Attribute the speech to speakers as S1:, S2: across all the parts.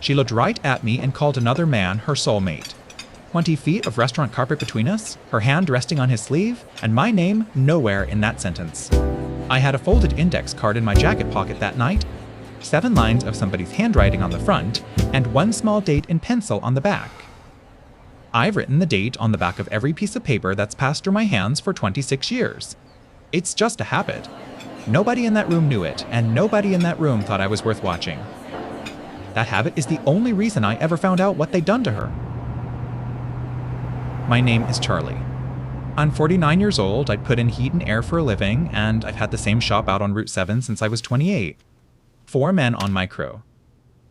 S1: She looked right at me and called another man her soulmate. 20 feet of restaurant carpet between us, her hand resting on his sleeve, and my name nowhere in that sentence. I had a folded index card in my jacket pocket that night, 7 lines of somebody's handwriting on the front, and 1 small date in pencil on the back. I've written the date on the back of every piece of paper that's passed through my hands for 26 years. It's just a habit. Nobody in that room knew it, and nobody in that room thought I was worth watching. That habit is the only reason I ever found out what they'd done to her. My name is Charlie. I'm 49 years old, I'd put in heat and air for a living, and I've had the same shop out on Route 7 since I was 28. 4 men on my crew.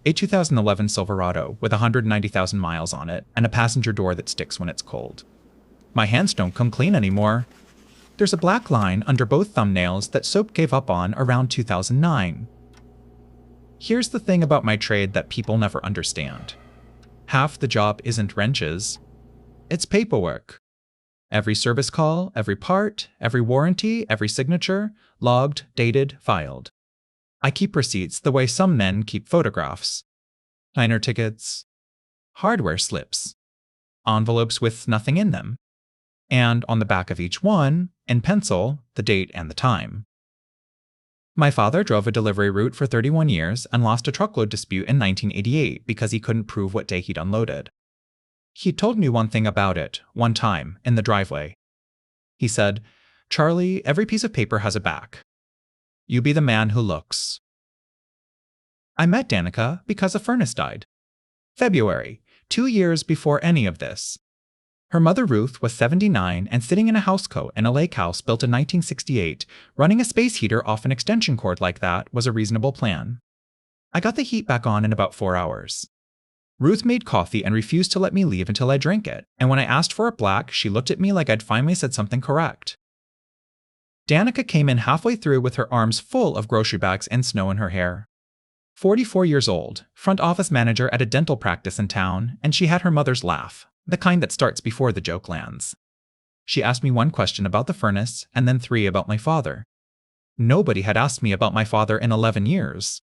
S1: A 2011 Silverado with 190,000 miles on it, and a passenger door that sticks when it's cold. My hands don't come clean anymore. There's a black line under both thumbnails that soap gave up on around 2009. Here's the thing about my trade that people never understand. Half the job isn't wrenches. It's paperwork. Every service call, every part, every warranty, every signature, logged, dated, filed. I keep receipts the way some men keep photographs. Diner tickets, hardware slips, envelopes with nothing in them, and on the back of each one, in pencil, the date and the time. My father drove a delivery route for 31 years and lost a truckload dispute in 1988 because he couldn't prove what day he'd unloaded. He told me one thing about it, one time, in the driveway. He said, "Charlie, every piece of paper has a back. You be the man who looks." I met Danica because a furnace died. February, 2 years before any of this. Her mother Ruth was 79 and sitting in a housecoat in a lake house built in 1968. Running a space heater off an extension cord like that was a reasonable plan. I got the heat back on in about 4 hours. Ruth made coffee and refused to let me leave until I drank it, and when I asked for it black, she looked at me like I'd finally said something correct. Danica came in halfway through with her arms full of grocery bags and snow in her hair. 44 years old, front office manager at a dental practice in town, and she had her mother's laugh, the kind that starts before the joke lands. She asked me 1 question about the furnace, and then 3 about my father. Nobody had asked me about my father in 11 years.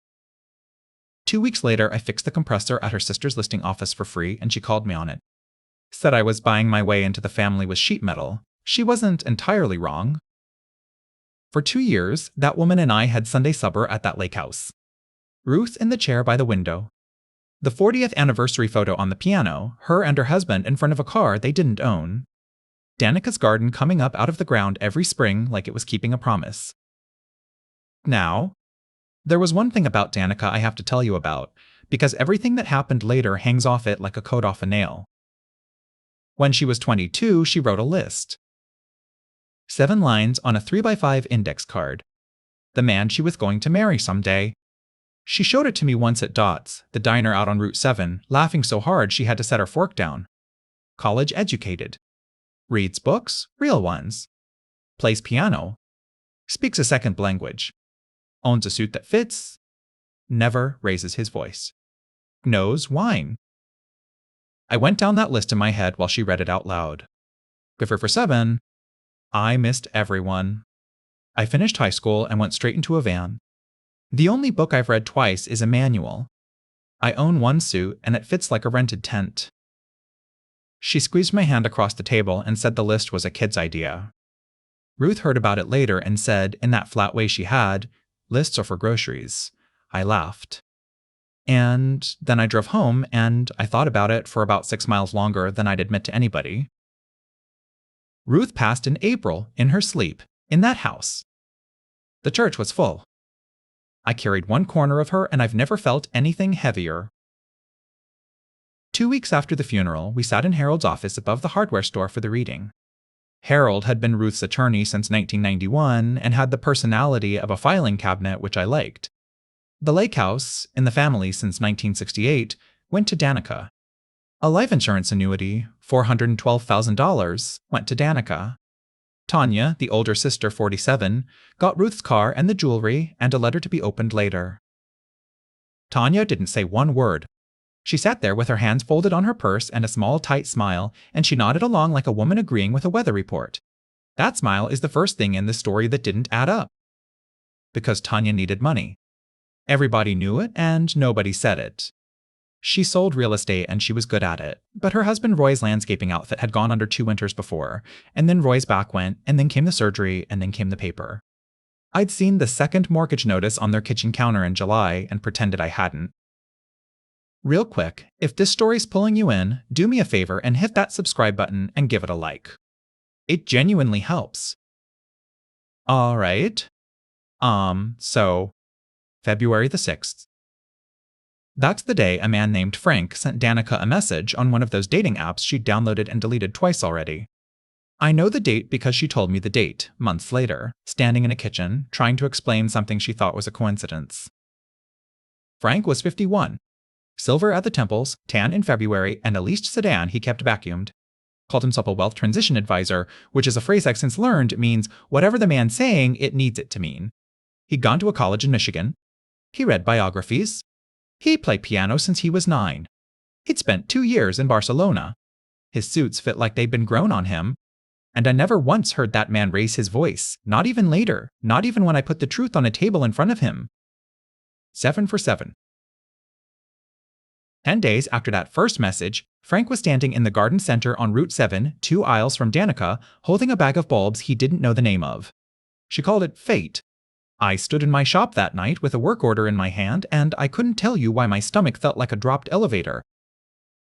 S1: 2 weeks later, I fixed the compressor at her sister's listing office for free, and she called me on it. Said I was buying my way into the family with sheet metal. She wasn't entirely wrong. For 2 years, that woman and I had Sunday supper at that lake house. Ruth in the chair by the window. The 40th anniversary photo on the piano, her and her husband in front of a car they didn't own. Danica's garden coming up out of the ground every spring like it was keeping a promise. Now, there was one thing about Danica I have to tell you about, because everything that happened later hangs off it like a coat off a nail. When she was 22, she wrote a list. 7 lines on a 3x5 index card. The man she was going to marry someday. She showed it to me once at Dot's, the diner out on Route 7, laughing so hard she had to set her fork down. College educated. Reads books, real ones. Plays piano. Speaks a second language. Owns a suit that fits. Never raises his voice. Knows wine. I went down that list in my head while she read it out loud. Give her for 7. I missed everyone. I finished high school and went straight into a van. The only book I've read twice is a manual. I own 1 suit, and it fits like a rented tent. She squeezed my hand across the table and said the list was a kid's idea. Ruth heard about it later and said, in that flat way she had, "Lists are for groceries." I laughed. And then I drove home, and I thought about it for about 6 miles longer than I'd admit to anybody. Ruth passed in April, in her sleep, in that house. The church was full. I carried 1 corner of her, and I've never felt anything heavier. 2 weeks after the funeral, we sat in Harold's office above the hardware store for the reading. Harold had been Ruth's attorney since 1991 and had the personality of a filing cabinet which I liked. The lake house, in the family since 1968, went to Danica. A life insurance annuity, $412,000, went to Danica. Tanya, the older sister, 47, got Ruth's car and the jewelry and a letter to be opened later. Tanya didn't say 1 word. She sat there with her hands folded on her purse and a small, tight smile, and she nodded along like a woman agreeing with a weather report. That smile is the first thing in this story that didn't add up. Because Tanya needed money. Everybody knew it, and nobody said it. She sold real estate and she was good at it, but her husband Roy's landscaping outfit had gone under 2 winters before, and then Roy's back went, and then came the surgery, and then came the paper. I'd seen the second mortgage notice on their kitchen counter in July and pretended I hadn't. Real quick, if this story's pulling you in, do me a favor and hit that subscribe button and give it a like. It genuinely helps. Alright. So, February the 6th. That's the day a man named Frank sent Danica a message on one of those dating apps she'd downloaded and deleted twice already. I know the date because she told me the date, months later, standing in a kitchen, trying to explain something she thought was a coincidence. Frank was 51. Silver at the temples, tan in February, and a leased sedan he kept vacuumed. Called himself a wealth transition advisor, which is a phrase I've since learned means whatever the man's saying, it needs it to mean. He'd gone to a college in Michigan. He read biographies. He played piano since he was 9. He'd spent 2 years in Barcelona. His suits fit like they'd been grown on him. And I never once heard that man raise his voice, not even later, not even when I put the truth on a table in front of him. 7 for 7. 10 days after that first message, Frank was standing in the garden center on Route 7, 2 aisles from Danica, holding a bag of bulbs he didn't know the name of. She called it fate. I stood in my shop that night with a work order in my hand, and I couldn't tell you why my stomach felt like a dropped elevator.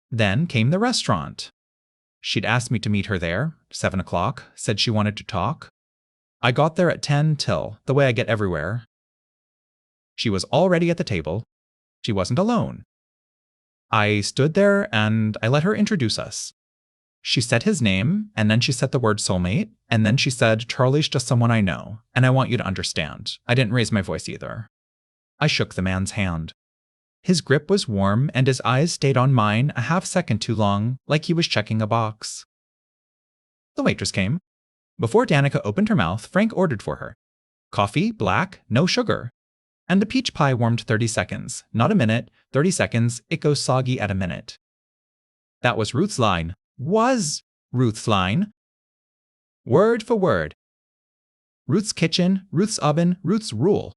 S1: Then came the restaurant. She'd asked me to meet her there, 7 o'clock, said she wanted to talk. I got there at 10 till, the way I get everywhere. She was already at the table. She wasn't alone. I stood there and I let her introduce us. She said his name, and then she said the word soulmate, and then she said, Charlie's just someone I know, and I want you to understand. I didn't raise my voice either. I shook the man's hand. His grip was warm, and his eyes stayed on mine a half second too long, like he was checking a box. The waitress came. Before Danica opened her mouth, Frank ordered for her. Coffee, black, no sugar. And the peach pie warmed 30 seconds. Not a minute, 30 seconds, it goes soggy at a minute. That was Ruth's line. Was Ruth's line. Word for word. Ruth's kitchen, Ruth's oven, Ruth's rule.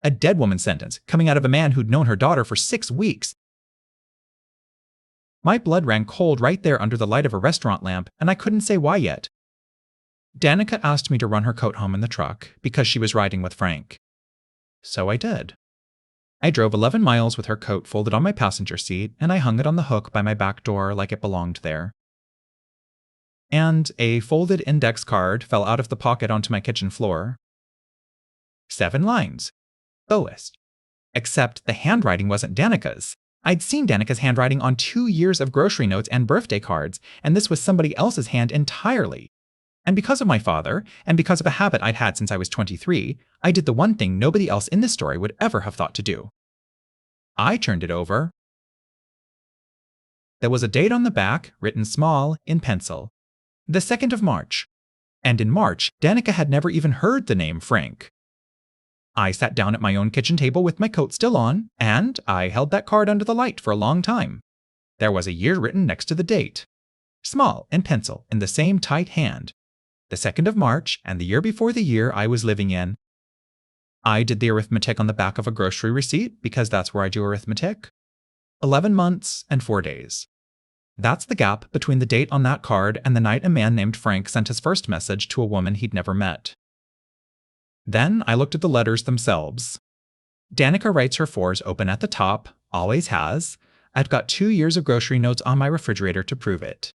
S1: A dead woman's sentence, coming out of a man who'd known her daughter for 6 weeks. My blood ran cold right there under the light of a restaurant lamp, and I couldn't say why yet. Danica asked me to run her coat home in the truck, because she was riding with Frank. So I did. I drove 11 miles with her coat folded on my passenger seat, and I hung it on the hook by my back door like it belonged there. And a folded index card fell out of the pocket onto my kitchen floor. 7 lines. Lowest. Except the handwriting wasn't Danica's. I'd seen Danica's handwriting on 2 years of grocery notes and birthday cards, and this was somebody else's hand entirely. And because of my father, and because of a habit I'd had since I was 23, I did the one thing nobody else in this story would ever have thought to do. I turned it over. There was a date on the back, written small, in pencil. The 2nd of March. And in March, Danica had never even heard the name Frank. I sat down at my own kitchen table with my coat still on, and I held that card under the light for a long time. There was a year written next to the date. Small, in pencil, in the same tight hand. The 2nd of March, and the year before the year I was living in. I did the arithmetic on the back of a grocery receipt, because that's where I do arithmetic. 11 months and 4 days. That's the gap between the date on that card and the night a man named Frank sent his first message to a woman he'd never met. Then I looked at the letters themselves. Danica writes her 4s open at the top, always has. I've got 2 years of grocery notes on my refrigerator to prove it.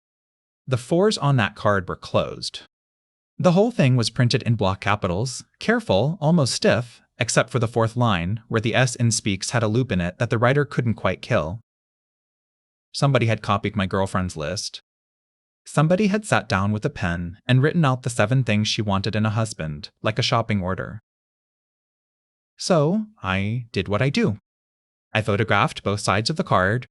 S1: The 4s on that card were closed. The whole thing was printed in block capitals, careful, almost stiff, except for the 4th line, where the S in speaks had a loop in it that the writer couldn't quite kill. Somebody had copied my girlfriend's list. Somebody had sat down with a pen and written out the 7 things she wanted in a husband, like a shopping order. So I did what I do. I photographed both sides of the card.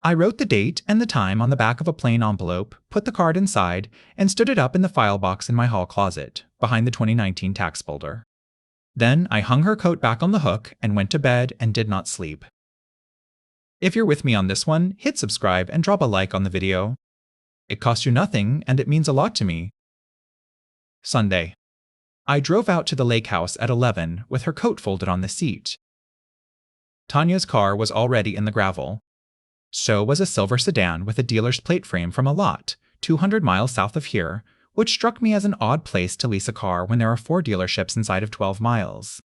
S1: I wrote the date and the time on the back of a plain envelope, put the card inside, and stood it up in the file box in my hall closet, behind the 2019 tax folder. Then I hung her coat back on the hook and went to bed and did not sleep. If you're with me on this one, hit subscribe and drop a like on the video. It costs you nothing, and it means a lot to me. Sunday. I drove out to the lake house at 11 with her coat folded on the seat. Tanya's car was already in the gravel. So was a silver sedan with a dealer's plate frame from a lot, 200 miles south of here, which struck me as an odd place to lease a car when there are 4 dealerships inside of 12 miles.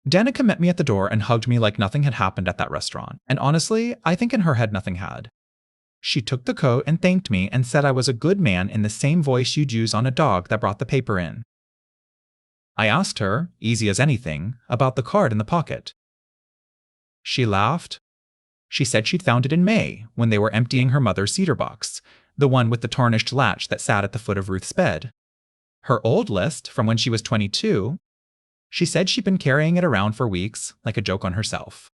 S1: Danica met me at the door and hugged me like nothing had happened at that restaurant, and honestly, I think in her head nothing had. She took the coat and thanked me and said I was a good man in the same voice you'd use on a dog that brought the paper in. I asked her, easy as anything, about the card in the pocket. She laughed. She said she'd found it in May, when they were emptying her mother's cedar box, the one with the tarnished latch that sat at the foot of Ruth's bed. Her old list, from when she was 22, she said she'd been carrying it around for weeks, like a joke on herself.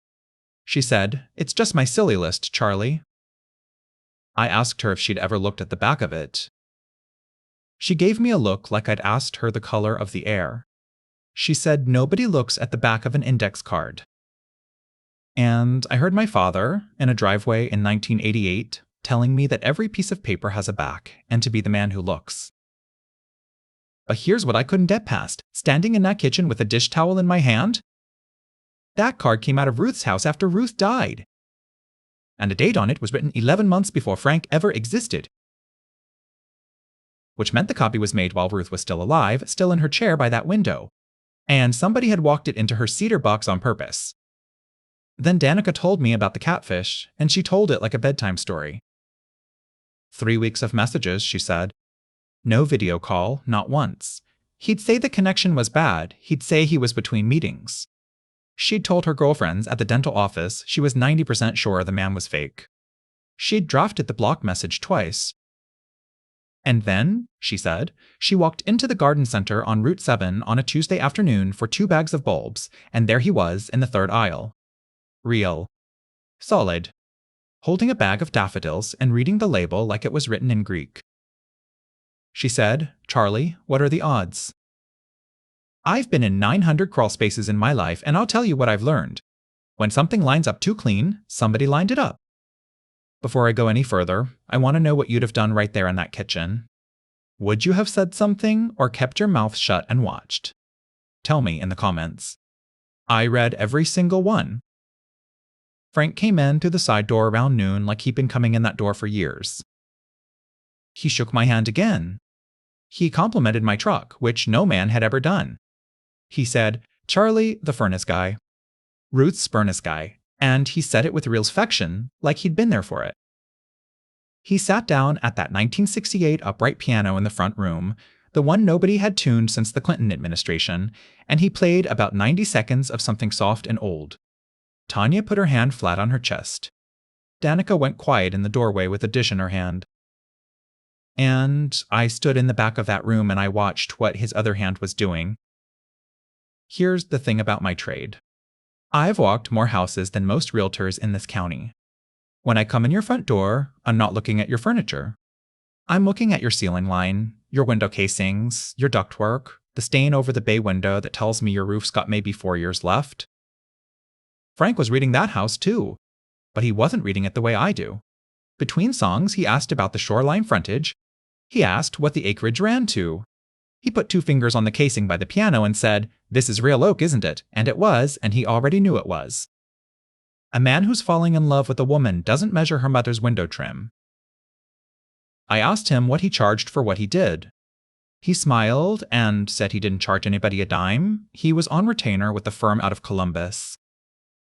S1: She said, "It's just my silly list, Charlie." I asked her if she'd ever looked at the back of it. She gave me a look like I'd asked her the color of the air. She said nobody looks at the back of an index card. And I heard my father, in a driveway in 1988, telling me that every piece of paper has a back, and to be the man who looks. But here's what I couldn't get past, standing in that kitchen with a dish towel in my hand. That card came out of Ruth's house after Ruth died. And the date on it was written 11 months before Frank ever existed. Which meant the copy was made while Ruth was still alive, still in her chair by that window. And somebody had walked it into her cedar box on purpose. Then Danica told me about the catfish, and she told it like a bedtime story. 3 weeks of messages, she said. No video call, not once. He'd say the connection was bad, he'd say he was between meetings. She'd told her girlfriends at the dental office she was 90% sure the man was fake. She'd drafted the block message twice. And then, she said, she walked into the garden center on Route 7 on a Tuesday afternoon for 2 bags of bulbs, and there he was in the 3rd aisle. Real. Solid. Holding a bag of daffodils and reading the label like it was written in Greek. She said, "Charlie, what are the odds?" I've been in 900 crawl spaces in my life, and I'll tell you what I've learned. When something lines up too clean, somebody lined it up. Before I go any further, I want to know what you'd have done right there in that kitchen. Would you have said something or kept your mouth shut and watched? Tell me in the comments. I read every single one. Frank came in through the side door around noon like he'd been coming in that door for years. He shook my hand again. He complimented my truck, which no man had ever done. He said, "Charlie, the furnace guy. Ruth's furnace guy," and he said it with real affection, like he'd been there for it. He sat down at that 1968 upright piano in the front room, the one nobody had tuned since the Clinton administration, and he played about 90 seconds of something soft and old. Tanya put her hand flat on her chest. Danica went quiet in the doorway with a dish in her hand. And I stood in the back of that room and I watched what his other hand was doing. Here's the thing about my trade. I've walked more houses than most realtors in this county. When I come in your front door, I'm not looking at your furniture. I'm looking at your ceiling line, your window casings, your ductwork, the stain over the bay window that tells me your roof's got maybe 4 years left. Frank was reading that house too, but he wasn't reading it the way I do. Between songs, he asked about the shoreline frontage. He asked what the acreage ran to. He put 2 fingers on the casing by the piano and said, "This is real oak, isn't it?" And it was, and he already knew it was. A man who's falling in love with a woman doesn't measure her mother's window trim. I asked him what he charged for what he did. He smiled and said he didn't charge anybody a dime. He was on retainer with a firm out of Columbus.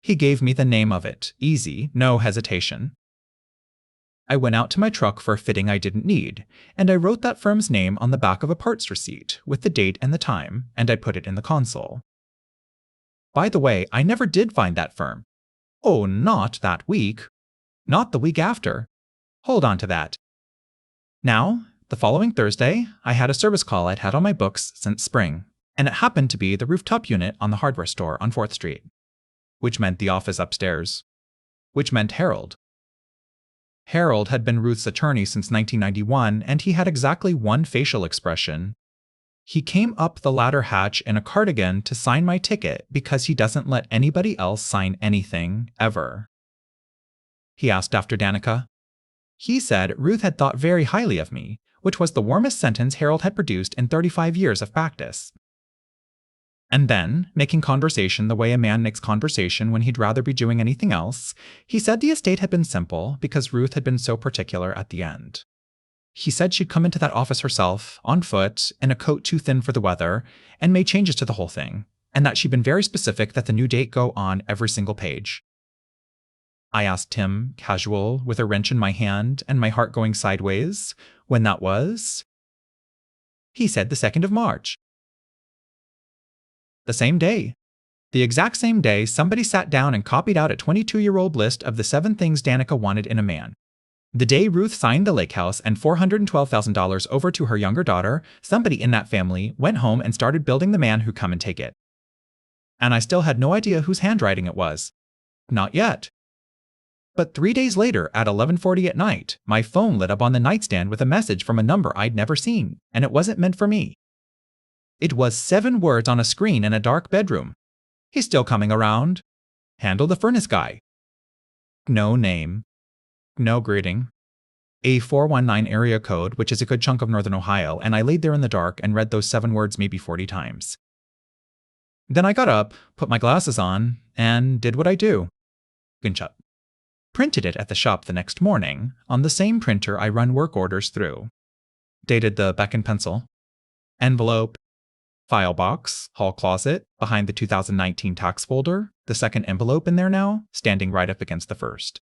S1: He gave me the name of it, easy, no hesitation. I went out to my truck for a fitting I didn't need, and I wrote that firm's name on the back of a parts receipt with the date and the time, and I put it in the console. By the way, I never did find that firm. Oh, not that week. Not the week after. Hold on to that. Now, the following Thursday, I had a service call I'd had on my books since spring, and it happened to be the rooftop unit on the hardware store on 4th Street. Which meant the office upstairs. Which meant Harold. Harold had been Ruth's attorney since 1991, and he had exactly one facial expression. He came up the ladder hatch in a cardigan to sign my ticket because he doesn't let anybody else sign anything, ever. He asked after Danica. He said Ruth had thought very highly of me, which was the warmest sentence Harold had produced in 35 years of practice. And then, making conversation the way a man makes conversation when he'd rather be doing anything else, he said the estate had been simple because Ruth had been so particular at the end. He said she'd come into that office herself, on foot, in a coat too thin for the weather, and made changes to the whole thing, and that she'd been very specific that the new date go on every single page. I asked him, casual, with a wrench in my hand and my heart going sideways, when that was. He said the 2nd of March. The same day. The exact same day, somebody sat down and copied out a 22-year-old list of the 7 things Danica wanted in a man. The day Ruth signed the lake house and $412,000 over to her younger daughter, somebody in that family went home and started building the man who'd come and take it. And I still had no idea whose handwriting it was. Not yet. But 3 days later, at 11:40 at night, my phone lit up on the nightstand with a message from a number I'd never seen, and it wasn't meant for me. It was 7 words on a screen in a dark bedroom. He's still coming around. Handle the furnace guy. No name. No greeting. A 419 area code, which is a good chunk of northern Ohio, and I laid there in the dark and read those 7 words maybe 40 times. Then I got up, put my glasses on, and did what I do. Gunshot. Printed it at the shop the next morning, on the same printer I run work orders through. Dated the back and pencil. Envelope. File box, hall closet, behind the 2019 tax folder, the second envelope in there now, standing right up against the first.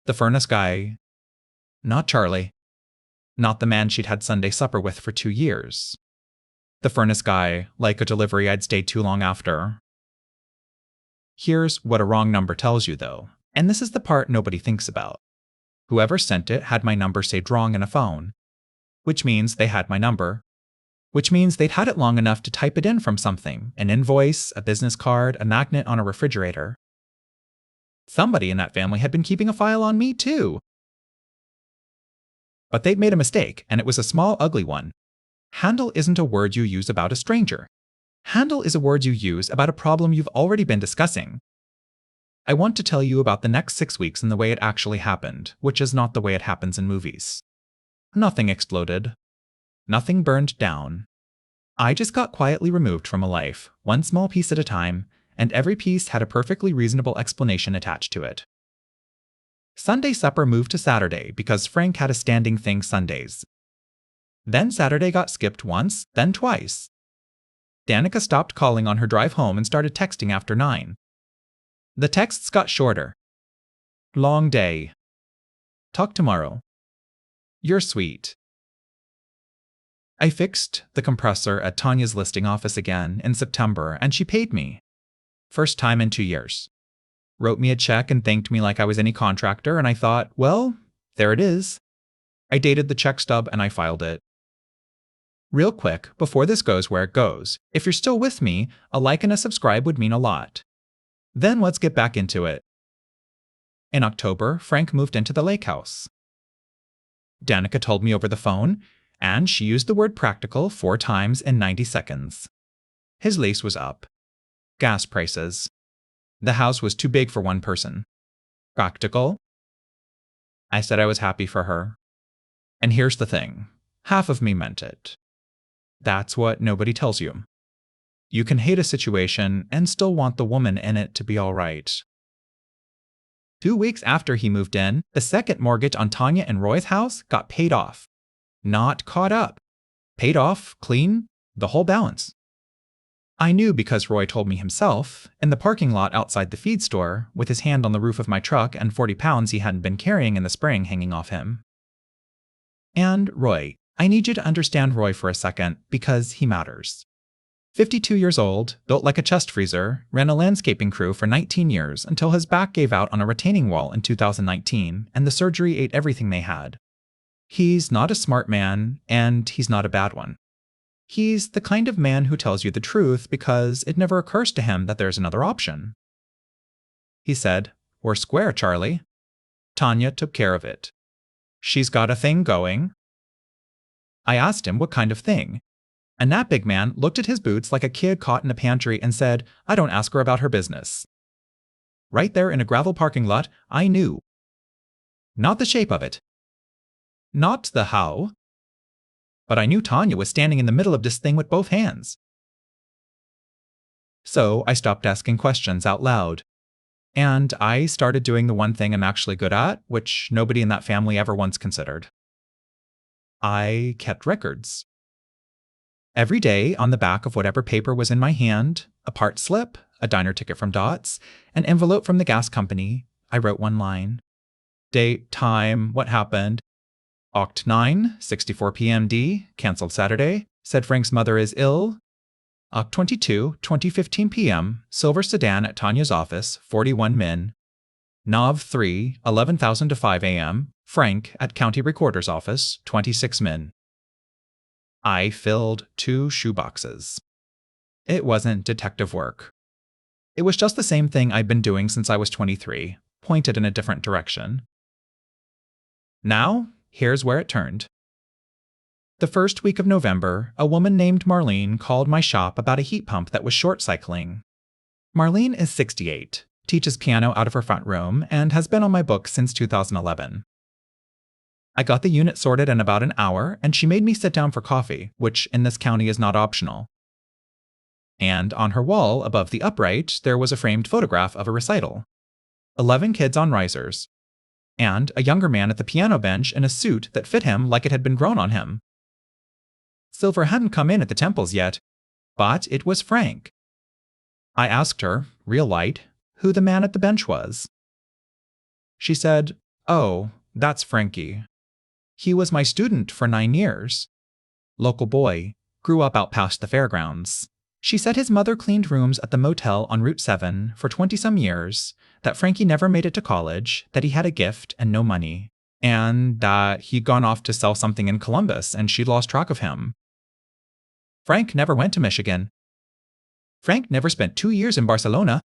S1: The furnace guy. Not Charlie. Not the man she'd had Sunday supper with for 2 years. The furnace guy, like a delivery I'd stayed too long after. Here's what a wrong number tells you, though, and this is the part nobody thinks about. Whoever sent it had my number saved wrong in a phone, which means they had my number, which means they'd had it long enough to type it in from something, an invoice, a business card, a magnet on a refrigerator. Somebody in that family had been keeping a file on me, too. But they'd made a mistake, and it was a small, ugly one. Handle isn't a word you use about a stranger. Handle is a word you use about a problem you've already been discussing. I want to tell you about the next 6 weeks and the way it actually happened, which is not the way it happens in movies. Nothing exploded. Nothing burned down. I just got quietly removed from a life, one small piece at a time, and every piece had a perfectly reasonable explanation attached to it. Sunday supper moved to Saturday because Frank had a standing thing Sundays. Then Saturday got skipped once, then twice. Danica stopped calling on her drive home and started texting after 9. The texts got shorter. Long day. Talk tomorrow. You're sweet. I fixed the compressor at Tanya's listing office again in September, and she paid me. First time in 2 years. Wrote me a check and thanked me like I was any contractor, and I thought, well, there it is. I dated the check stub and I filed it. Real quick, before this goes where it goes, if you're still with me, a like and a subscribe would mean a lot. Then let's get back into it. In October, Frank moved into the lake house. Danica told me over the phone, and she used the word practical 4 times in 90 seconds. His lease was up. Gas prices. The house was too big for one person. Practical. I said I was happy for her. And here's the thing. Half of me meant it. That's what nobody tells you. You can hate a situation and still want the woman in it to be all right. 2 weeks after he moved in, the second mortgage on Tanya and Roy's house got paid off. Not caught up. Paid off, clean, the whole balance. I knew because Roy told me himself, in the parking lot outside the feed store, with his hand on the roof of my truck and 40 pounds he hadn't been carrying in the spring hanging off him. And Roy, I need you to understand Roy for a second, because he matters. 52 years old, built like a chest freezer, ran a landscaping crew for 19 years until his back gave out on a retaining wall in 2019, and the surgery ate everything they had. He's not a smart man, and he's not a bad one. He's the kind of man who tells you the truth because it never occurs to him that there's another option. He said, "We're square, Charlie." Tanya took care of it. She's got a thing going. I asked him what kind of thing. And that big man looked at his boots like a kid caught in a pantry and said, "I don't ask her about her business." Right there in a gravel parking lot, I knew. Not the shape of it. Not the how. But I knew Tanya was standing in the middle of this thing with both hands. So I stopped asking questions out loud. And I started doing the one thing I'm actually good at, which nobody in that family ever once considered. I kept records. Every day, on the back of whatever paper was in my hand, a part slip, a diner ticket from Dots, an envelope from the gas company, I wrote one line. Date, time, what happened. Oct 9, 64 p.m.d, cancelled Saturday, said Frank's mother is ill. Oct 22, 2015 p.m, silver sedan at Tanya's office, 41 min. Nav 3, 11,000 to 5 a.m, Frank at county recorder's office, 26 min. I filled 2 shoeboxes. It wasn't detective work. It was just the same thing I'd been doing since I was 23, pointed in a different direction. Now, here's where it turned. The first week of November, a woman named Marlene called my shop about a heat pump that was short cycling. Marlene is 68, teaches piano out of her front room, and has been on my books since 2011. I got the unit sorted in about an hour, and she made me sit down for coffee, which in this county is not optional. And on her wall, above the upright, there was a framed photograph of a recital. 11 kids on risers. And a younger man at the piano bench in a suit that fit him like it had been grown on him. Silver hadn't come in at the temples yet, but it was Frank. I asked her, real light, who the man at the bench was. She said, "Oh, that's Frankie. He was my student for 9 years. Local boy, grew up out past the fairgrounds." She said his mother cleaned rooms at the motel on Route 7 for 20-some years, that Frankie never made it to college, that he had a gift and no money, and that he'd gone off to sell something in Columbus and she'd lost track of him. Frank never went to Michigan. Frank never spent 2 years in Barcelona.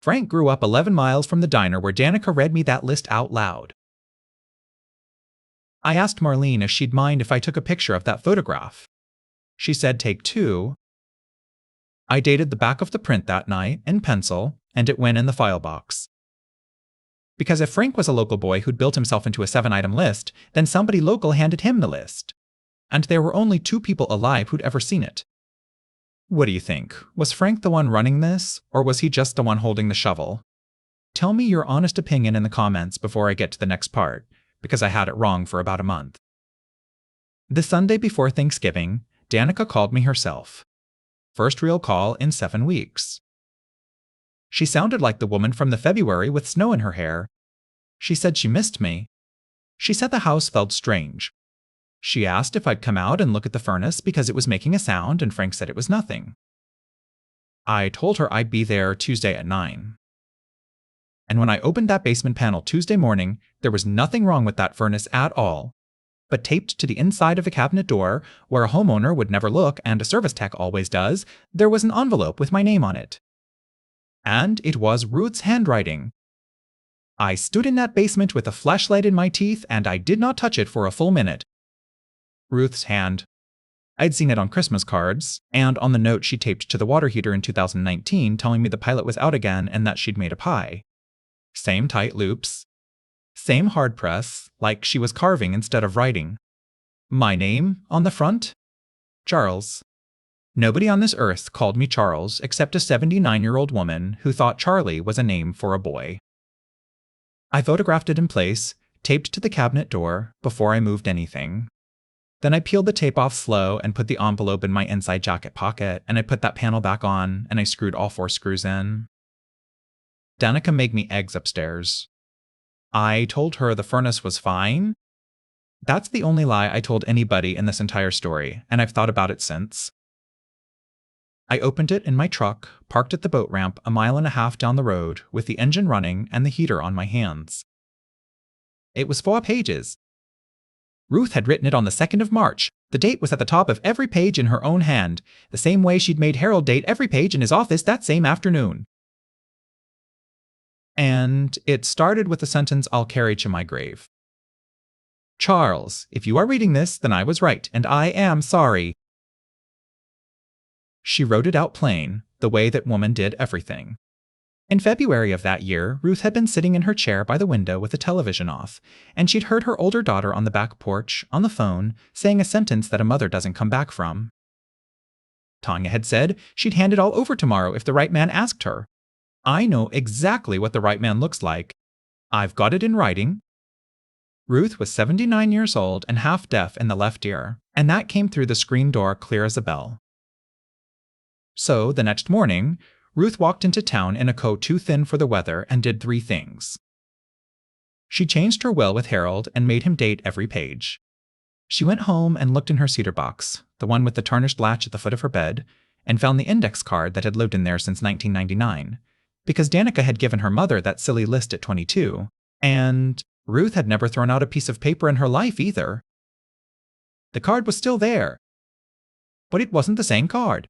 S1: Frank grew up 11 miles from the diner where Danica read me that list out loud. I asked Marlene if she'd mind if I took a picture of that photograph. She said take 2. I dated the back of the print that night in pencil, and it went in the file box. Because if Frank was a local boy who'd built himself into a 7-item list, then somebody local handed him the list. And there were only 2 people alive who'd ever seen it. What do you think? Was Frank the one running this, or was he just the one holding the shovel? Tell me your honest opinion in the comments before I get to the next part, because I had it wrong for about a month. The Sunday before Thanksgiving, Danica called me herself. First real call in 7 weeks. She sounded like the woman from the February with snow in her hair. She said she missed me. She said the house felt strange. She asked if I'd come out and look at the furnace because it was making a sound, and Frank said it was nothing. I told her I'd be there Tuesday at 9. And when I opened that basement panel Tuesday morning, there was nothing wrong with that furnace at all. But taped to the inside of a cabinet door, where a homeowner would never look and a service tech always does, there was an envelope with my name on it. And it was Ruth's handwriting. I stood in that basement with a flashlight in my teeth, and I did not touch it for a full minute. Ruth's hand. I'd seen it on Christmas cards, and on the note she taped to the water heater in 2019 telling me the pilot was out again and that she'd made a pie. Same tight loops. Same hard press, like she was carving instead of writing. My name on the front? Charles. Nobody on this earth called me Charles except a 79-year-old woman who thought Charlie was a name for a boy. I photographed it in place, taped to the cabinet door, before I moved anything. Then I peeled the tape off slow and put the envelope in my inside jacket pocket, and I put that panel back on, and I screwed all 4 screws in. Danica made me eggs upstairs. I told her the furnace was fine. That's the only lie I told anybody in this entire story, and I've thought about it since. I opened it in my truck, parked at the boat ramp 1.5 miles down the road, with the engine running and the heater on my hands. It was 4 pages. Ruth had written it on the 2nd of March. The date was at the top of every page in her own hand, the same way she'd made Harold date every page in his office that same afternoon. And it started with the sentence I'll carry to my grave. Charles, if you are reading this, then I was right, and I am sorry. She wrote it out plain, the way that woman did everything. In February of that year, Ruth had been sitting in her chair by the window with the television off, and she'd heard her older daughter on the back porch, on the phone, saying a sentence that a mother doesn't come back from. Tanya had said she'd hand it all over tomorrow if the right man asked her. I know exactly what the right man looks like. I've got it in writing. Ruth was 79 years old and half deaf in the left ear, and that came through the screen door clear as a bell. So, the next morning, Ruth walked into town in a coat too thin for the weather and did 3 things. She changed her will with Harold and made him date every page. She went home and looked in her cedar box, the one with the tarnished latch at the foot of her bed, and found the index card that had lived in there since 1999, because Danica had given her mother that silly list at 22, and Ruth had never thrown out a piece of paper in her life either. The card was still there, but it wasn't the same card.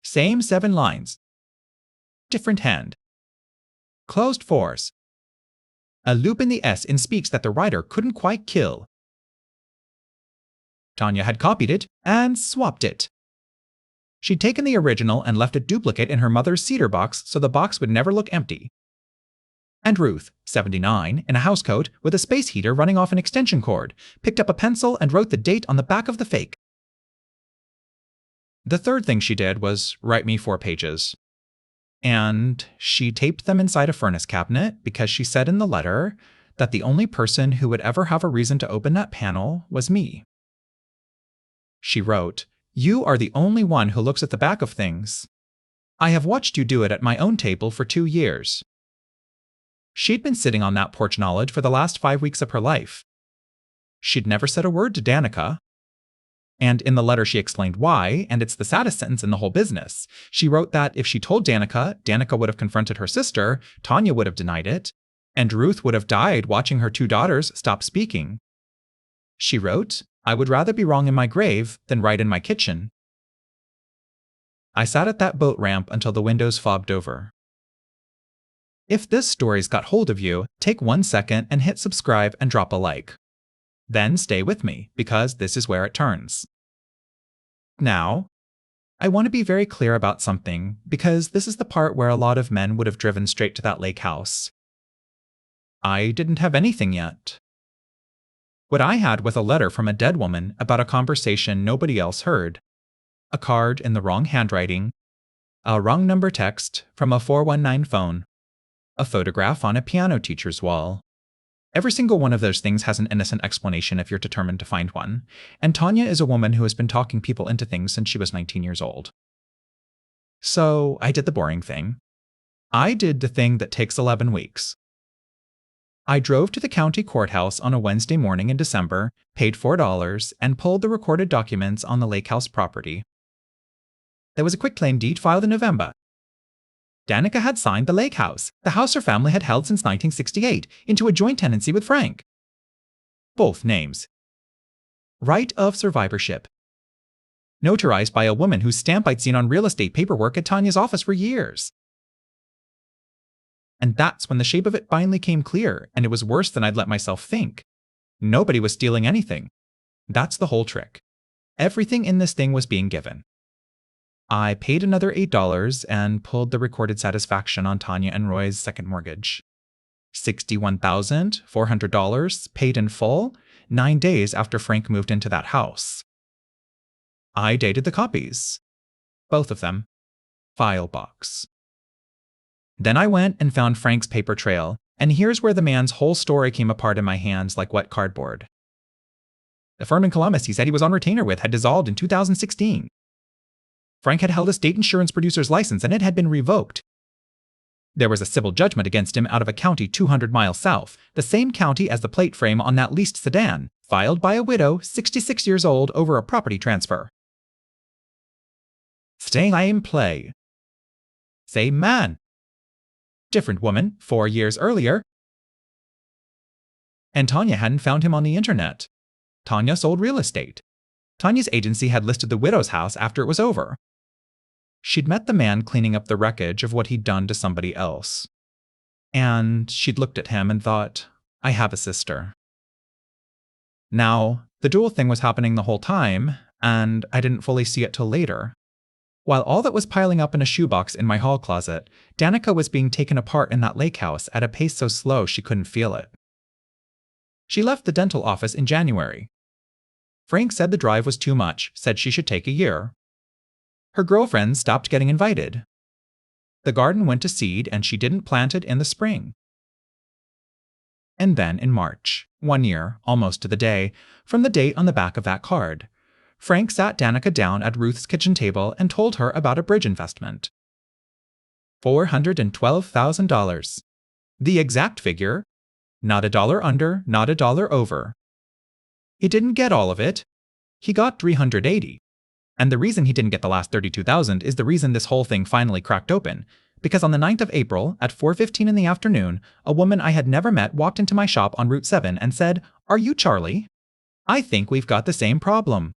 S1: Same 7 lines. Different hand. Closed fors. A loop in the S in speaks that the writer couldn't quite kill. Tanya had copied it and swapped it. She'd taken the original and left a duplicate in her mother's cedar box so the box would never look empty. And Ruth, 79, in a housecoat with a space heater running off an extension cord, picked up a pencil and wrote the date on the back of the fake. The third thing she did was write me 4 pages. And she taped them inside a furnace cabinet because she said in the letter that the only person who would ever have a reason to open that panel was me. She wrote, "You are the only one who looks at the back of things. I have watched you do it at my own table for 2 years." She'd been sitting on that porch knowledge for the last 5 weeks of her life. She'd never said a word to Danica. And in the letter she explained why, and it's the saddest sentence in the whole business. She wrote that if she told Danica, Danica would have confronted her sister, Tanya would have denied it, and Ruth would have died watching her 2 daughters stop speaking. She wrote, "I would rather be wrong in my grave than right in my kitchen." I sat at that boat ramp until the windows fogged over. If this story's got hold of you, take 1 second and hit subscribe and drop a like. Then stay with me, because this is where it turns. Now, I want to be very clear about something, because this is the part where a lot of men would have driven straight to that lake house. I didn't have anything yet. What I had was a letter from a dead woman about a conversation nobody else heard, a card in the wrong handwriting, a wrong number text from a 419 phone, a photograph on a piano teacher's wall. Every single one of those things has an innocent explanation if you're determined to find one, and Tanya is a woman who has been talking people into things since she was 19 years old. So I did the boring thing. I did the thing that takes 11 weeks. I drove to the county courthouse on a Wednesday morning in December, paid $4, and pulled the recorded documents on the lake house property. There was a quitclaim deed filed in November. Danica had signed the lake house, the house her family had held since 1968, into a joint tenancy with Frank. Both names. Right of survivorship. Notarized by a woman whose stamp I'd seen on real estate paperwork at Tanya's office for years. And that's when the shape of it finally came clear, and it was worse than I'd let myself think. Nobody was stealing anything. That's the whole trick. Everything in this thing was being given. I paid another $8 and pulled the recorded satisfaction on Tanya and Roy's second mortgage. $61,400 paid in full 9 days after Frank moved into that house. I dated the copies. Both of them. File box. Then I went and found Frank's paper trail, and here's where the man's whole story came apart in my hands like wet cardboard. The firm in Columbus he said he was on retainer with had dissolved in 2016. Frank had held a state insurance producer's license and it had been revoked. There was a civil judgment against him out of a county 200 miles south, the same county as the plate frame on that leased sedan, filed by a widow 66 years old over a property transfer. Same play. Same man. Different woman 4 years earlier. And Tanya hadn't found him on the internet. Tanya sold real estate. Tanya's agency had listed the widow's house after it was over. She'd met the man cleaning up the wreckage of what he'd done to somebody else. And she'd looked at him and thought, I have a sister. Now, the dual thing was happening the whole time, and I didn't fully see it till later. While all that was piling up in a shoebox in my hall closet, Danica was being taken apart in that lake house at a pace so slow she couldn't feel it. She left the dental office in January. Frank said the drive was too much, said she should take a year. Her girlfriends stopped getting invited. The garden went to seed and she didn't plant it in the spring. And then in March, 1 year, almost to the day, from the date on the back of that card, Frank sat Danica down at Ruth's kitchen table and told her about a bridge investment. $412,000. The exact figure, not a dollar under, not a dollar over. He didn't get all of it. He got $380. And the reason he didn't get the last $32,000 is the reason this whole thing finally cracked open. Because on the 9th of April, at 4:15 in the afternoon, a woman I had never met walked into my shop on Route 7 and said, "Are you Charlie? I think we've got the same problem."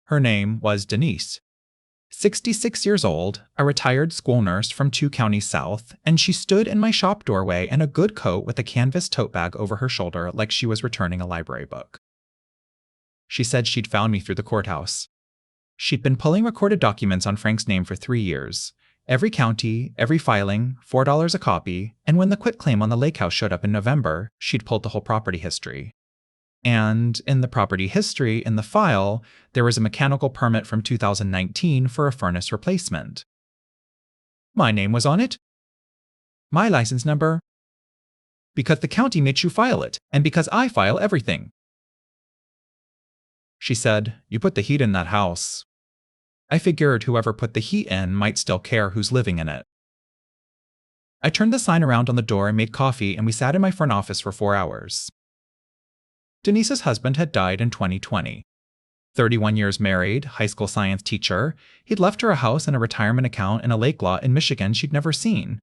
S1: Her name was Denise. 66 years old, a retired school nurse from 2 counties south, and she stood in my shop doorway in a good coat with a canvas tote bag over her shoulder like she was returning a library book. She said she'd found me through the courthouse. She'd been pulling recorded documents on Frank's name for 3 years. Every county, every filing, $4 a copy, and when the quitclaim on the lake house showed up in November, she'd pulled the whole property history. And in the property history, in the file, there was a mechanical permit from 2019 for a furnace replacement. My name was on it. My license number. Because the county makes you file it, and because I file everything. She said, "You put the heat in that house." I figured whoever put the heat in might still care who's living in it. I turned the sign around on the door and made coffee, and we sat in my front office for 4 hours. Denise's husband had died in 2020. 31 years married, high school science teacher, he'd left her a house and a retirement account in a lake lot in Michigan she'd never seen.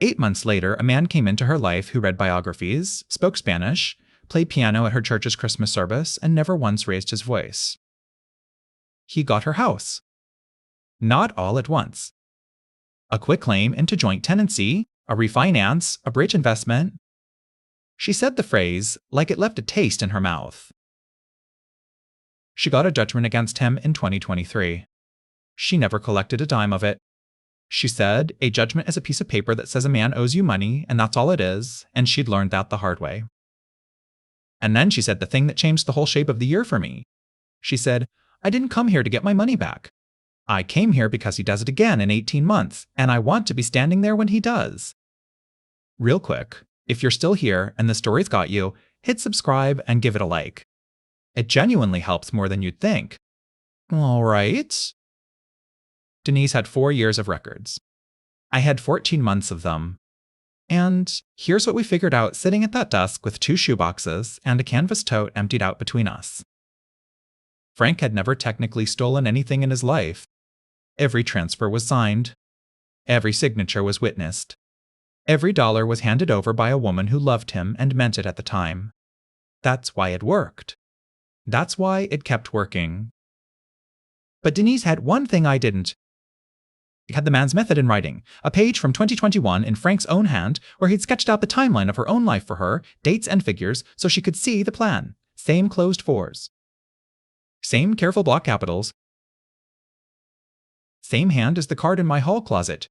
S1: 8 months later, a man came into her life who read biographies, spoke Spanish, played piano at her church's Christmas service, and never once raised his voice. He got her house. Not all at once. A quitclaim into joint tenancy, a refinance, a bridge investment. She said the phrase like it left a taste in her mouth. She got a judgment against him in 2023. She never collected a dime of it. She said a judgment is a piece of paper that says a man owes you money, and that's all it is, and she'd learned that the hard way. And then she said the thing that changed the whole shape of the year for me. She said, "I didn't come here to get my money back. I came here because he does it again in 18 months, and I want to be standing there when he does." Real quick, if you're still here and the story's got you, hit subscribe and give it a like. It genuinely helps more than you'd think. All right. Denise had 4 years of records. I had 14 months of them. And here's what we figured out sitting at that desk with 2 shoeboxes and a canvas tote emptied out between us. Frank had never technically stolen anything in his life. Every transfer was signed. Every signature was witnessed. Every dollar was handed over by a woman who loved him and meant it at the time. That's why it worked. That's why it kept working. But Denise had one thing I didn't. She had the man's method in writing, a page from 2021 in Frank's own hand where he'd sketched out the timeline of her own life for her, dates and figures, so she could see the plan. Same closed fours. Same careful block capitals. Same hand as the card in my hall closet.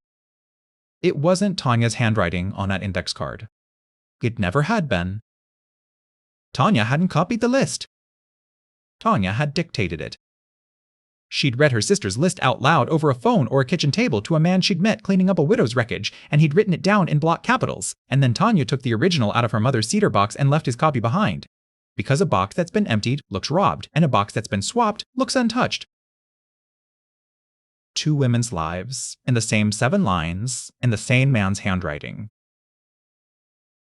S1: It wasn't Tanya's handwriting on that index card. It never had been. Tanya hadn't copied the list. Tanya had dictated it. She'd read her sister's list out loud over a phone or a kitchen table to a man she'd met cleaning up a widow's wreckage, and he'd written it down in block capitals, and then Tanya took the original out of her mother's cedar box and left his copy behind. Because a box that's been emptied looks robbed, and a box that's been swapped looks untouched. 2 women's lives, in the same 7 lines, in the same man's handwriting.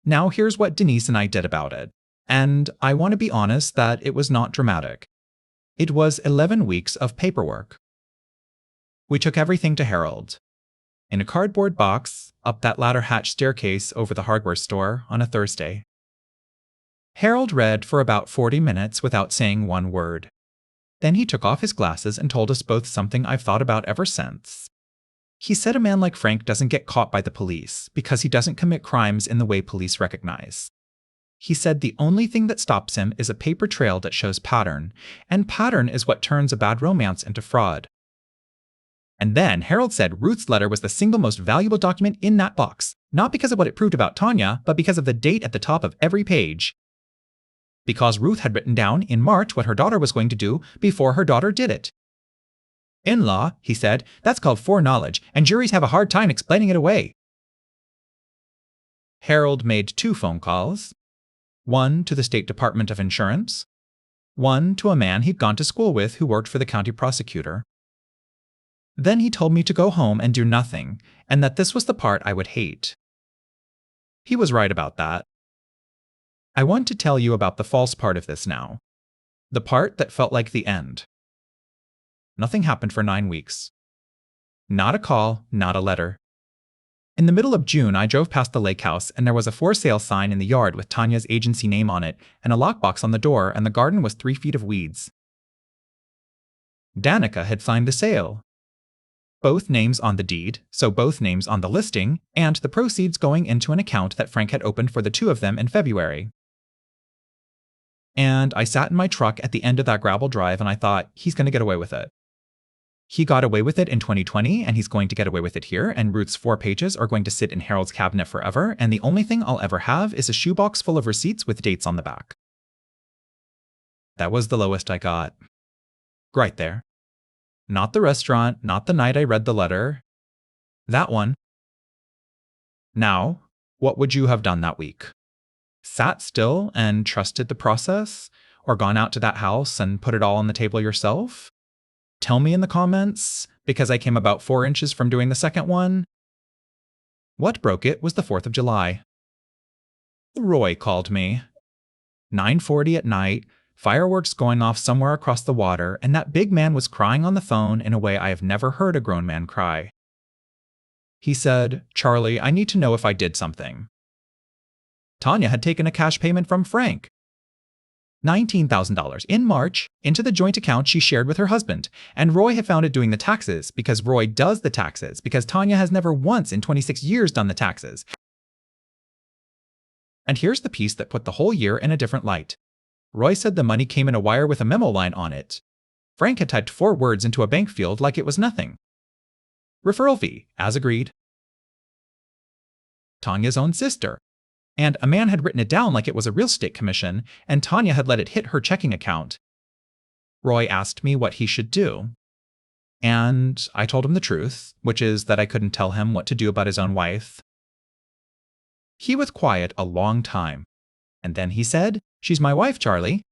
S1: Now here's what Denise and I did about it. And I want to be honest that it was not dramatic. It was 11 weeks of paperwork. We took everything to Harold. In a cardboard box, up that ladder hatch staircase over the hardware store on a Thursday. Harold read for about 40 minutes without saying one word. Then he took off his glasses and told us both something I've thought about ever since. He said a man like Frank doesn't get caught by the police because he doesn't commit crimes in the way police recognize. He said the only thing that stops him is a paper trail that shows pattern, and pattern is what turns a bad romance into fraud. And then Harold said Ruth's letter was the single most valuable document in that box, not because of what it proved about Tanya, but because of the date at the top of every page. Because Ruth had written down in March what her daughter was going to do before her daughter did it. In law, he said, that's called foreknowledge, and juries have a hard time explaining it away. Harold made 2 phone calls. One to the State Department of Insurance. One to a man he'd gone to school with who worked for the county prosecutor. Then he told me to go home and do nothing, and that this was the part I would hate. He was right about that. I want to tell you about the false part of this now. The part that felt like the end. Nothing happened for 9 weeks. Not a call, not a letter. In the middle of June, I drove past the lake house, and there was a for sale sign in the yard with Tanya's agency name on it, and a lockbox on the door, and the garden was 3 feet of weeds. Danica had signed the sale. Both names on the deed, so both names on the listing, and the proceeds going into an account that Frank had opened for the 2 of them in February. And I sat in my truck at the end of that gravel drive, and I thought, he's going to get away with it. He got away with it in 2020, and he's going to get away with it here, and Ruth's 4 pages are going to sit in Harold's cabinet forever, and the only thing I'll ever have is a shoebox full of receipts with dates on the back. That was the lowest I got. Right there. Not the restaurant, not the night I read the letter. That one. Now, what would you have done that week? Sat still and trusted the process? Or gone out to that house and put it all on the table yourself? Tell me in the comments, because I came about 4 inches from doing the second one. What broke it was the 4th of July. Roy called me. 9:40 at night, fireworks going off somewhere across the water, and that big man was crying on the phone in a way I have never heard a grown man cry. He said, "Charlie, I need to know if I did something." Tanya had taken a cash payment from Frank. $19,000 in March into the joint account she shared with her husband, and Roy had found it doing the taxes because Roy does the taxes because Tanya has never once in 26 years done the taxes. And here's the piece that put the whole year in a different light. Roy said the money came in a wire with a memo line on it. Frank had typed 4 words into a bank field like it was nothing. Referral fee, as agreed. Tanya's own sister. And a man had written it down like it was a real estate commission, and Tanya had let it hit her checking account. Roy asked me what he should do. And I told him the truth, which is that I couldn't tell him what to do about his own wife. He was quiet a long time. And then he said, "She's my wife, Charlie.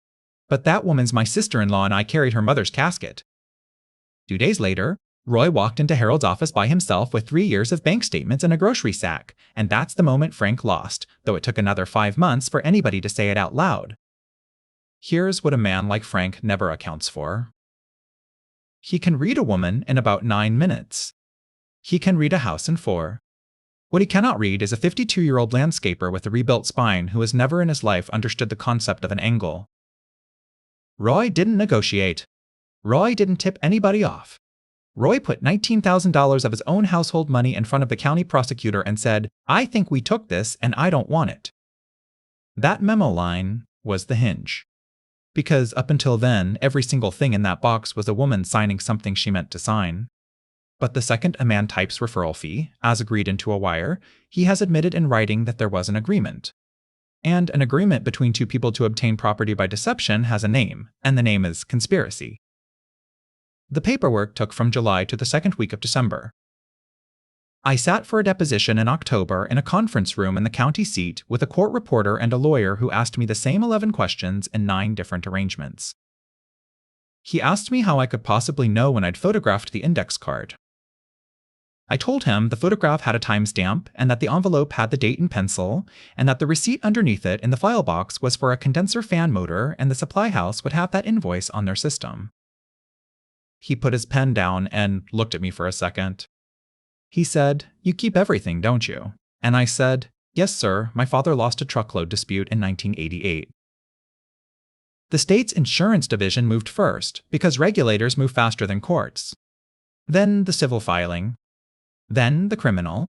S1: But that woman's my sister-in-law and I carried her mother's casket." 2 days later, Roy walked into Harold's office by himself with 3 years of bank statements and a grocery sack, and that's the moment Frank lost, though it took another 5 months for anybody to say it out loud. Here's what a man like Frank never accounts for. He can read a woman in about 9 minutes. He can read a house in 4. What he cannot read is a 52-year-old landscaper with a rebuilt spine who has never in his life understood the concept of an angle. Roy didn't negotiate. Roy didn't tip anybody off. Roy put $19,000 of his own household money in front of the county prosecutor and said, "I think we took this and I don't want it." That memo line was the hinge. Because up until then, every single thing in that box was a woman signing something she meant to sign. But the second a man types referral fee, as agreed into a wire, he has admitted in writing that there was an agreement. And an agreement between 2 people to obtain property by deception has a name, and the name is conspiracy. The paperwork took from July to the 2nd week of December. I sat for a deposition in October in a conference room in the county seat with a court reporter and a lawyer who asked me the same 11 questions in 9 different arrangements. He asked me how I could possibly know when I'd photographed the index card. I told him the photograph had a timestamp and that the envelope had the date in pencil and that the receipt underneath it in the file box was for a condenser fan motor and the supply house would have that invoice on their system. He put his pen down and looked at me for a second. He said, "You keep everything, don't you?" And I said, "Yes, sir, my father lost a truckload dispute in 1988. The state's insurance division moved first, because regulators move faster than courts. Then the civil filing. Then the criminal.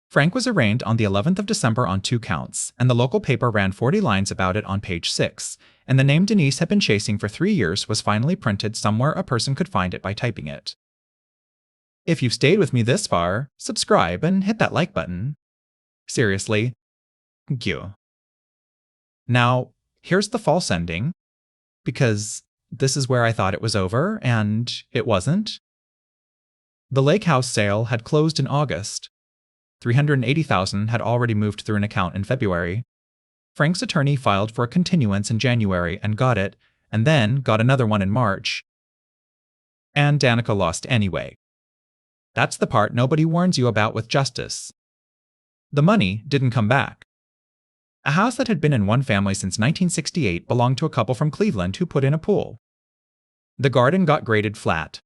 S1: Frank was arraigned on the 11th of December on 2 counts, and the local paper ran 40 lines about it on page 6, and the name Denise had been chasing for 3 years was finally printed somewhere a person could find it by typing it. If you've stayed with me this far, subscribe and hit that like button. Seriously, thank you. Now, here's the false ending, because this is where I thought it was over, and it wasn't. The lake house sale had closed in August. $380,000 had already moved through an account in February. Frank's attorney filed for a continuance in January and got it, and then got another one in March. And Danica lost anyway. That's the part nobody warns you about with justice. The money didn't come back. A house that had been in one family since 1968 belonged to a couple from Cleveland who put in a pool. The garden got graded flat.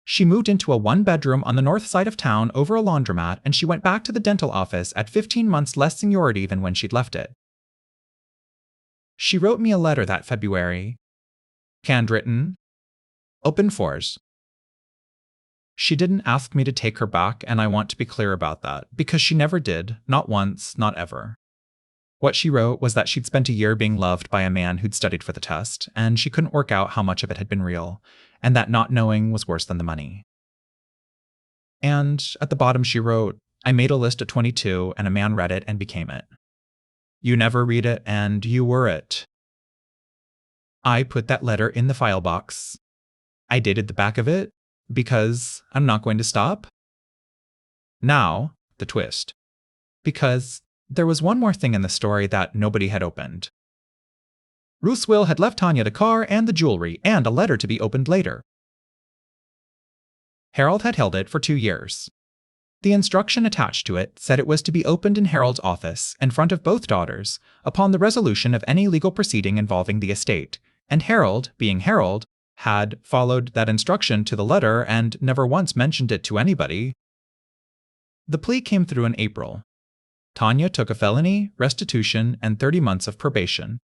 S1: She moved into a one-bedroom on the north side of town over a laundromat, and she went back to the dental office at 15 months less seniority than when she'd left it. She wrote me a letter that February. Handwritten. Open 4s. She didn't ask me to take her back, and I want to be clear about that, because she never did, not once, not ever. What she wrote was that she'd spent a year being loved by a man who'd studied for the test, and she couldn't work out how much of it had been real, and that not knowing was worse than the money. And at the bottom she wrote, I made a list at 22, and a man read it and became it. You never read it, and you were it. I put that letter in the file box. I dated the back of it, because I'm not going to stop. Now, the twist. Because there was one more thing in the story that nobody had opened. Ruth's will had left Tanya the car and the jewelry, and a letter to be opened later. Harold had held it for 2 years. The instruction attached to it said it was to be opened in Harold's office, in front of both daughters, upon the resolution of any legal proceeding involving the estate, and Harold, being Harold, had followed that instruction to the letter and never once mentioned it to anybody. The plea came through in April. Tanya took a felony, restitution, and 30 months of probation.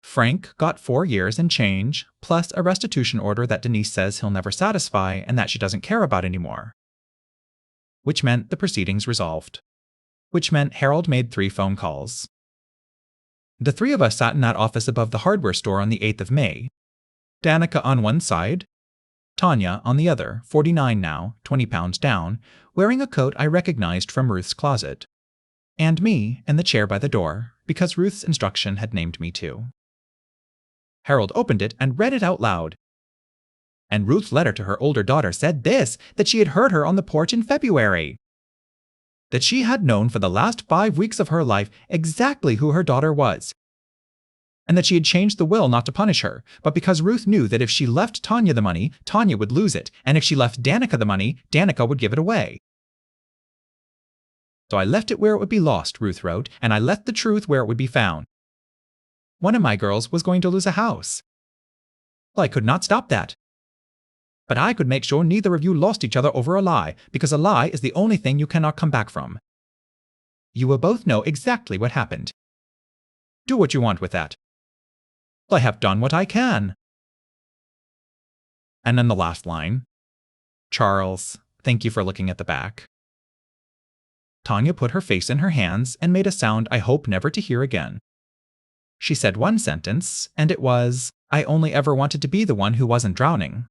S1: Frank got 4 years and change, plus a restitution order that Denise says he'll never satisfy and that she doesn't care about anymore. Which meant the proceedings resolved. Which meant Harold made 3 phone calls. The 3 of us sat in that office above the hardware store on the 8th of May. Danica on one side, Tanya on the other, 49 now, 20 pounds down, wearing a coat I recognized from Ruth's closet. And me in the chair by the door, because Ruth's instruction had named me too. Harold opened it and read it out loud. And Ruth's letter to her older daughter said this, that she had heard her on the porch in February. That she had known for the last 5 weeks of her life exactly who her daughter was. And that she had changed the will not to punish her, but because Ruth knew that if she left Tanya the money, Tanya would lose it, and if she left Danica the money, Danica would give it away. So I left it where it would be lost, Ruth wrote, and I left the truth where it would be found. One of my girls was going to lose a house. Well, I could not stop that. But I could make sure neither of you lost each other over a lie, because a lie is the only thing you cannot come back from. You will both know exactly what happened. Do what you want with that. I have done what I can. And then the last line. Charles, thank you for looking at the back. Tanya put her face in her hands and made a sound I hope never to hear again. She said one sentence, and it was, I only ever wanted to be the one who wasn't drowning.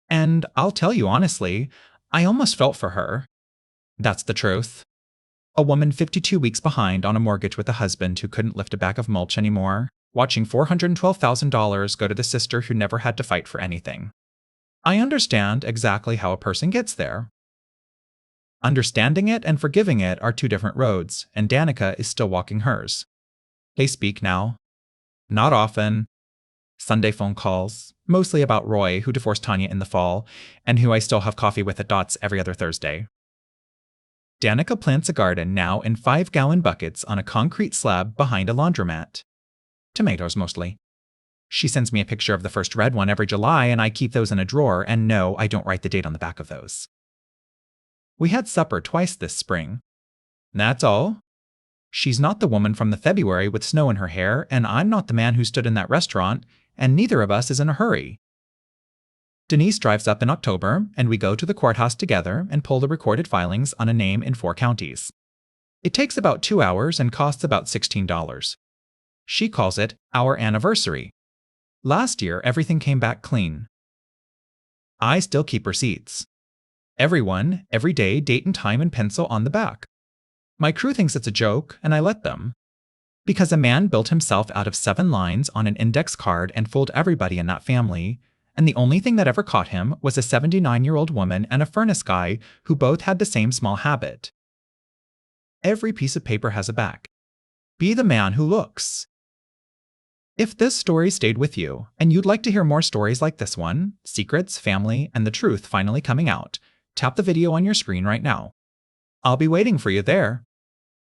S1: And I'll tell you honestly, I almost felt for her. That's the truth. A woman 52 weeks behind on a mortgage with a husband who couldn't lift a bag of mulch anymore, watching $412,000 go to the sister who never had to fight for anything. I understand exactly how a person gets there. Understanding it and forgiving it are 2 different roads, and Danica is still walking hers. They speak now. Not often. Sunday phone calls, mostly about Roy, who divorced Tanya in the fall, and who I still have coffee with at Dots every other Thursday. Danica plants a garden now in 5-gallon buckets on a concrete slab behind a laundromat. Tomatoes mostly. She sends me a picture of the first red one every July, and I keep those in a drawer, and no, I don't write the date on the back of those. We had supper twice this spring. That's all. She's not the woman from the February with snow in her hair, and I'm not the man who stood in that restaurant, and neither of us is in a hurry. Denise drives up in October, and we go to the courthouse together and pull the recorded filings on a name in 4 counties. It takes about 2 hours and costs about $16. She calls it our anniversary. Last year, everything came back clean. I still keep receipts. Everyone, every day, date and time in pencil on the back. My crew thinks it's a joke, and I let them. Because a man built himself out of 7 lines on an index card and fooled everybody in that family, and the only thing that ever caught him was a 79-year-old woman and a furnace guy who both had the same small habit. Every piece of paper has a back. Be the man who looks. If this story stayed with you, and you'd like to hear more stories like this one, secrets, family, and the truth finally coming out, tap the video on your screen right now. I'll be waiting for you there.